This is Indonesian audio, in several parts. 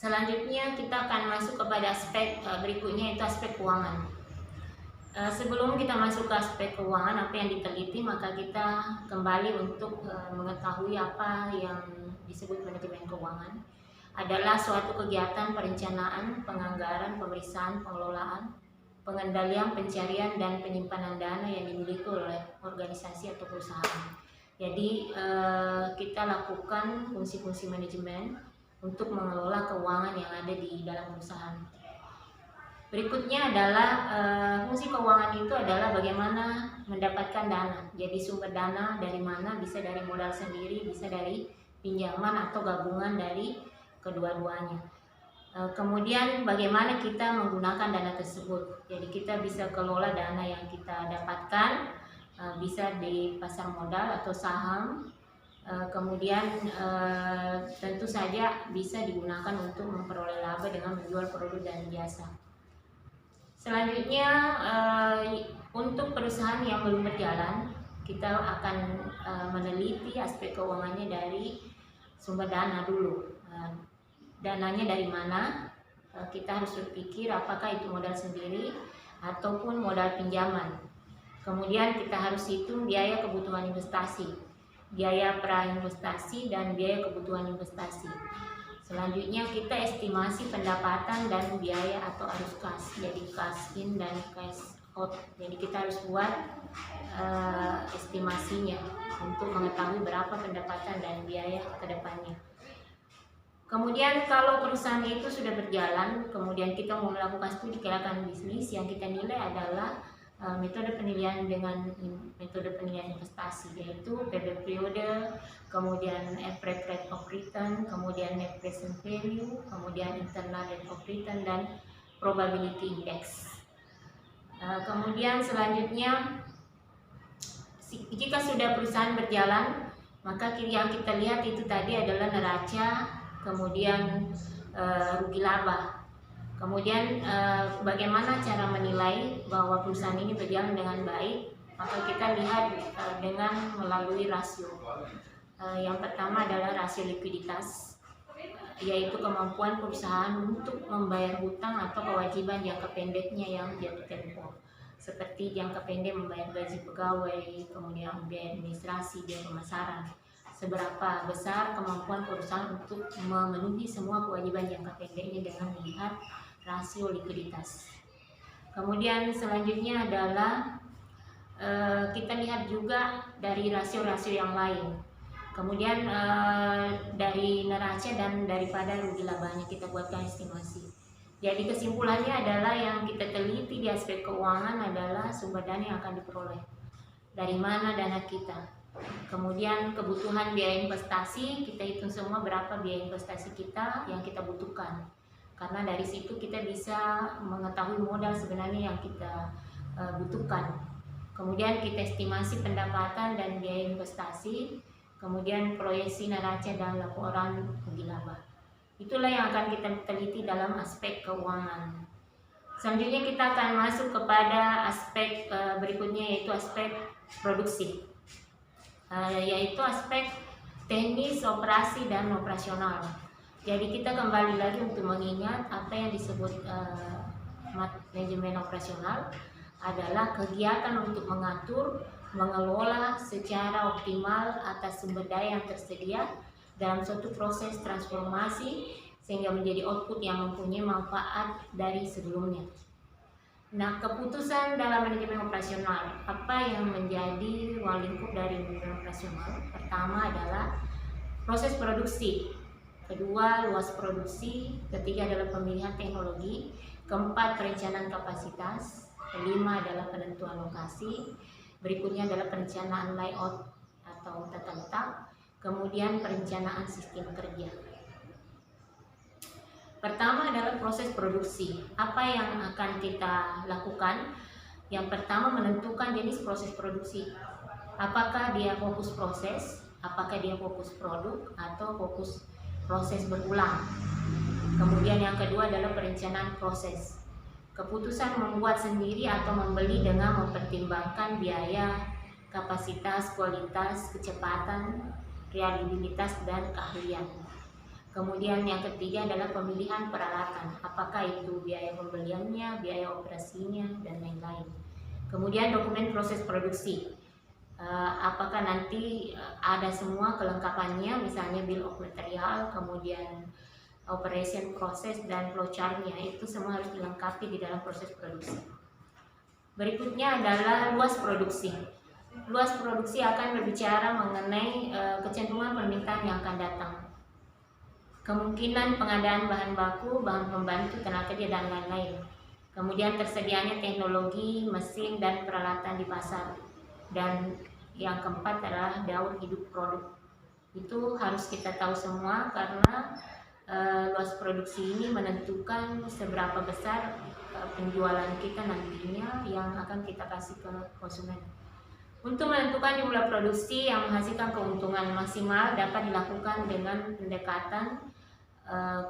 Selanjutnya kita akan masuk kepada aspek berikutnya, yaitu aspek keuangan. Sebelum kita masuk ke aspek keuangan, apa yang diteliti, maka kita kembali untuk mengetahui apa yang disebut manajemen keuangan. Adalah suatu kegiatan perencanaan, penganggaran, pemeriksaan, pengelolaan, pengendalian, pencarian, dan penyimpanan dana yang dimiliki oleh organisasi atau perusahaan. Jadi kita lakukan fungsi-fungsi manajemen untuk mengelola keuangan yang ada di dalam perusahaan. Berikutnya adalah fungsi keuangan itu adalah bagaimana mendapatkan dana. Jadi sumber dana dari mana, bisa dari modal sendiri, bisa dari pinjaman atau gabungan dari kedua-duanya. Kemudian bagaimana kita menggunakan dana tersebut. Jadi kita bisa kelola dana yang kita dapatkan, bisa di pasar modal atau saham. Kemudian tentu saja bisa digunakan untuk memperoleh laba dengan menjual produk dan jasa. Selanjutnya untuk perusahaan yang belum berjalan, kita akan meneliti aspek keuangannya dari sumber dana dulu. Dananya dari mana? Kita harus berpikir apakah itu modal sendiri ataupun modal pinjaman. Kemudian kita harus hitung biaya kebutuhan investasi, biaya prainvestasi, dan biaya kebutuhan investasi. Selanjutnya kita estimasi pendapatan dan biaya atau arus kas, jadi cash in dan cash out. Jadi kita harus buat estimasinya untuk mengetahui berapa pendapatan dan biaya ke depannya. Kemudian kalau perusahaan itu sudah berjalan, kemudian kita mau melakukan studi kelayakan bisnis, yang kita nilai adalah metode penilaian dengan metode penilaian investasi, yaitu PB periode, kemudian average rate of return, kemudian net present value, kemudian internal rate of return, dan probability index. Kemudian selanjutnya, jika sudah perusahaan berjalan, maka yang kita lihat itu tadi adalah neraca, kemudian rugi laba. Kemudian bagaimana cara menilai bahwa perusahaan ini berjalan dengan baik? Maka kita lihat dengan melalui rasio. Yang pertama adalah rasio likuiditas, yaitu kemampuan perusahaan untuk membayar hutang atau kewajiban jangka pendeknya yang jatuh tempo, seperti jangka pendek membayar gaji pegawai, kemudian biaya administrasi, biaya pemasaran. Seberapa besar kemampuan perusahaan untuk memenuhi semua kewajiban jangka pendeknya dengan melihat rasio likuiditas. Kemudian selanjutnya adalah kita lihat juga dari rasio-rasio yang lain. Kemudian dari neraca dan daripada rugi labanya kita buatkan estimasi. Jadi kesimpulannya adalah yang kita teliti di aspek keuangan adalah sumber dana yang akan diperoleh. Dari mana dana kita? Kemudian kebutuhan biaya investasi, kita hitung semua berapa biaya investasi kita yang kita butuhkan. Karena dari situ kita bisa mengetahui modal sebenarnya yang kita butuhkan. Kemudian kita estimasi pendapatan dan biaya investasi, kemudian proyeksi neraca dan laporan rugi laba. Itulah yang akan kita teliti dalam aspek keuangan. Selanjutnya kita akan masuk kepada aspek berikutnya, yaitu aspek produksi, yaitu aspek teknis, operasi, dan operasional. Jadi kita kembali lagi untuk mengingat apa yang disebut manajemen operasional adalah kegiatan untuk mengatur, mengelola secara optimal atas sumber daya yang tersedia dalam suatu proses transformasi sehingga menjadi output yang mempunyai manfaat dari sebelumnya. Nah, keputusan dalam manajemen operasional, apa yang menjadi ruang lingkup dari manajemen operasional? Pertama adalah proses produksi, kedua luas produksi, ketiga adalah pemilihan teknologi, keempat perencanaan kapasitas, kelima adalah penentuan lokasi, berikutnya adalah perencanaan layout atau tata letak, kemudian perencanaan sistem kerja. Pertama adalah proses produksi. Apa yang akan kita lakukan? Yang pertama, menentukan jenis proses produksi. Apakah dia fokus proses, apakah dia fokus produk, atau fokus proses berulang. Kemudian yang kedua adalah perencanaan proses. Keputusan membuat sendiri atau membeli dengan mempertimbangkan biaya, kapasitas, kualitas, kecepatan, reliabilitas, dan keahlian. Kemudian yang ketiga adalah pemilihan peralatan, apakah itu biaya pembeliannya, biaya operasinya, dan lain-lain. Kemudian dokumen proses produksi, apakah nanti ada semua kelengkapannya, misalnya bill of material, kemudian operation proses dan flowchart-nya, itu semua harus dilengkapi di dalam proses produksi. Berikutnya adalah luas produksi. Luas produksi akan berbicara mengenai kecenderungan permintaan yang akan datang, kemungkinan pengadaan bahan baku, bahan pembantu, tenaga kerja, dan lain-lain. Kemudian tersedianya teknologi, mesin, dan peralatan di pasar. Dan yang keempat adalah daur hidup produk. Itu harus kita tahu semua karena luas produksi ini menentukan seberapa besar penjualan kita nantinya yang akan kita kasih ke konsumen. Untuk menentukan jumlah produksi yang menghasilkan keuntungan maksimal dapat dilakukan dengan pendekatan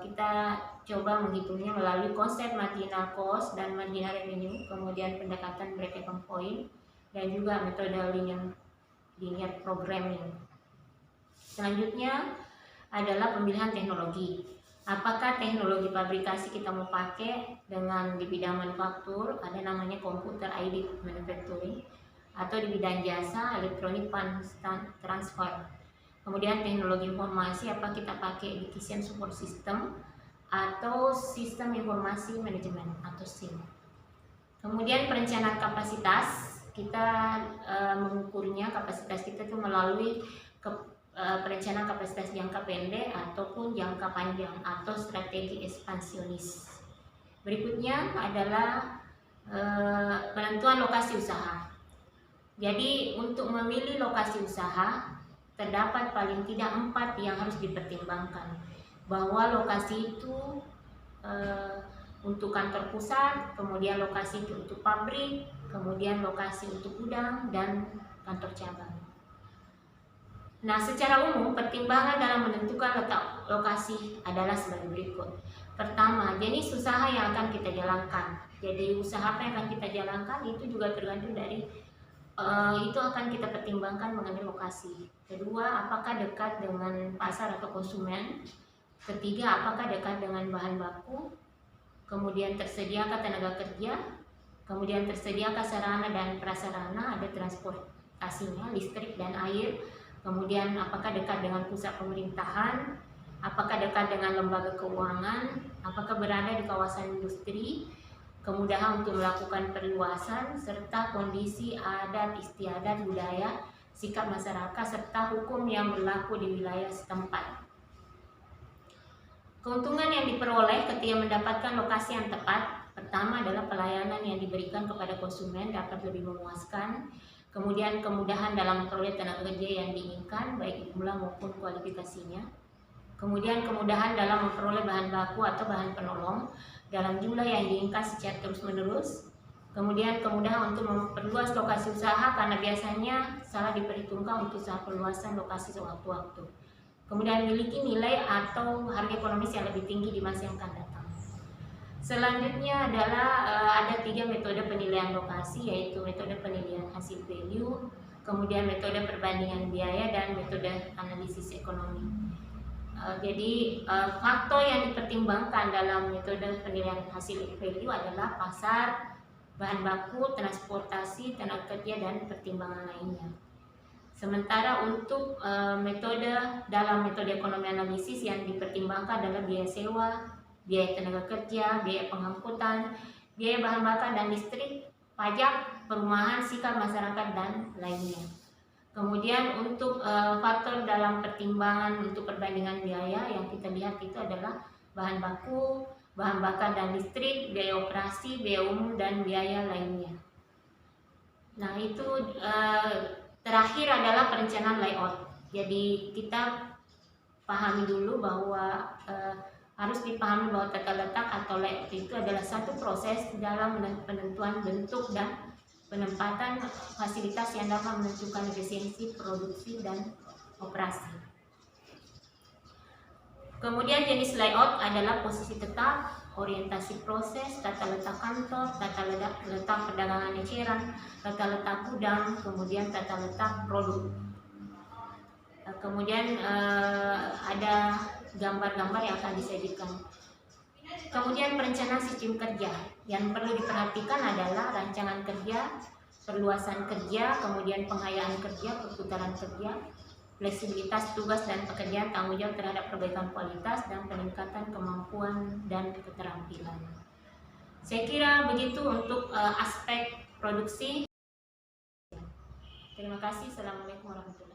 kita coba menghitungnya melalui konsep marginal cost dan marginal revenue, kemudian pendekatan break-even point, dan juga metode linear programming. Selanjutnya adalah pemilihan teknologi. Apakah teknologi fabrikasi kita mau pakai dengan di bidang manufaktur, ada namanya computer aided manufacturing, atau di bidang jasa electronic fund transfer. Kemudian teknologi informasi, apa kita pakai decision support system atau sistem informasi manajemen atau SIM. Kemudian perencanaan kapasitas, kita mengukurnya kapasitas kita itu melalui perencanaan kapasitas jangka pendek ataupun jangka panjang atau strategi ekspansionis. Berikutnya adalah penentuan lokasi usaha. Jadi untuk memilih lokasi usaha terdapat paling tidak 4 yang harus dipertimbangkan, bahwa lokasi itu untuk kantor pusat, kemudian lokasi untuk pabrik, kemudian lokasi untuk gudang, dan kantor cabang. Nah, secara umum pertimbangan dalam menentukan letak lokasi adalah sebagai berikut. Pertama, jenis usaha yang akan kita jalankan. Jadi usaha apa yang akan kita jalankan itu juga tergantung dari itu akan kita pertimbangkan mengenai lokasi. Kedua, apakah dekat dengan pasar atau konsumen. Ketiga, apakah dekat dengan bahan baku. Kemudian tersediakah tenaga kerja. Kemudian tersediakah sarana dan prasarana, ada transportasinya, listrik dan air. Kemudian apakah dekat dengan pusat pemerintahan. Apakah dekat dengan lembaga keuangan. Apakah berada di kawasan industri. Kemudahan untuk melakukan perluasan, serta kondisi adat istiadat budaya, sikap masyarakat, serta hukum yang berlaku di wilayah setempat. Keuntungan yang diperoleh ketika mendapatkan lokasi yang tepat, pertama adalah pelayanan yang diberikan kepada konsumen dapat lebih memuaskan, kemudian kemudahan dalam memperoleh tenaga kerja yang diinginkan, baik jumlah maupun kualifikasinya. Kemudian kemudahan dalam memperoleh bahan baku atau bahan penolong dalam jumlah yang diinginkan secara terus-menerus. Kemudian kemudahan untuk memperluas lokasi usaha karena biasanya salah diperhitungkan untuk usaha perluasan lokasi sewaktu-waktu. Kemudian memiliki nilai atau harga ekonomis yang lebih tinggi di masa yang akan datang. Selanjutnya adalah ada 3 metode penilaian lokasi, yaitu metode penilaian hasil value, kemudian metode perbandingan biaya, dan metode analisis ekonomi. Jadi faktor yang dipertimbangkan dalam metode penilaian hasil value adalah pasar, bahan baku, transportasi, tenaga kerja, dan pertimbangan lainnya. Sementara untuk dalam metode ekonomi analisis yang dipertimbangkan adalah biaya sewa, biaya tenaga kerja, biaya pengangkutan, biaya bahan bakar dan listrik, pajak, perumahan, sikap masyarakat, dan lainnya. Kemudian untuk faktor dalam pertimbangan untuk perbandingan biaya yang kita lihat itu adalah bahan baku, bahan bakar dan listrik, biaya operasi, biaya umum, dan biaya lainnya. Nah, itu terakhir adalah perencanaan layout. Jadi kita pahami dulu bahwa harus dipahami bahwa tata letak atau layout itu adalah satu proses dalam penentuan bentuk dan penempatan fasilitas yang dapat menentukan efisiensi produksi dan operasi. Kemudian jenis layout adalah posisi tetap, orientasi proses, tata letak kantor, tata letak perdagangan eceran, tata letak gudang, kemudian tata letak produk. Kemudian ada gambar-gambar yang akan disajikan. Kemudian perencanaan sistem kerja yang perlu diperhatikan adalah rancangan kerja, perluasan kerja, kemudian penghayaan kerja, perputaran kerja, fleksibilitas tugas dan pekerjaan, tanggung jawab terhadap perbaikan kualitas dan peningkatan kemampuan dan keterampilan. Saya kira begitu untuk aspek produksi. Terima kasih. Assalamualaikum warahmatullahi wabarakatuh.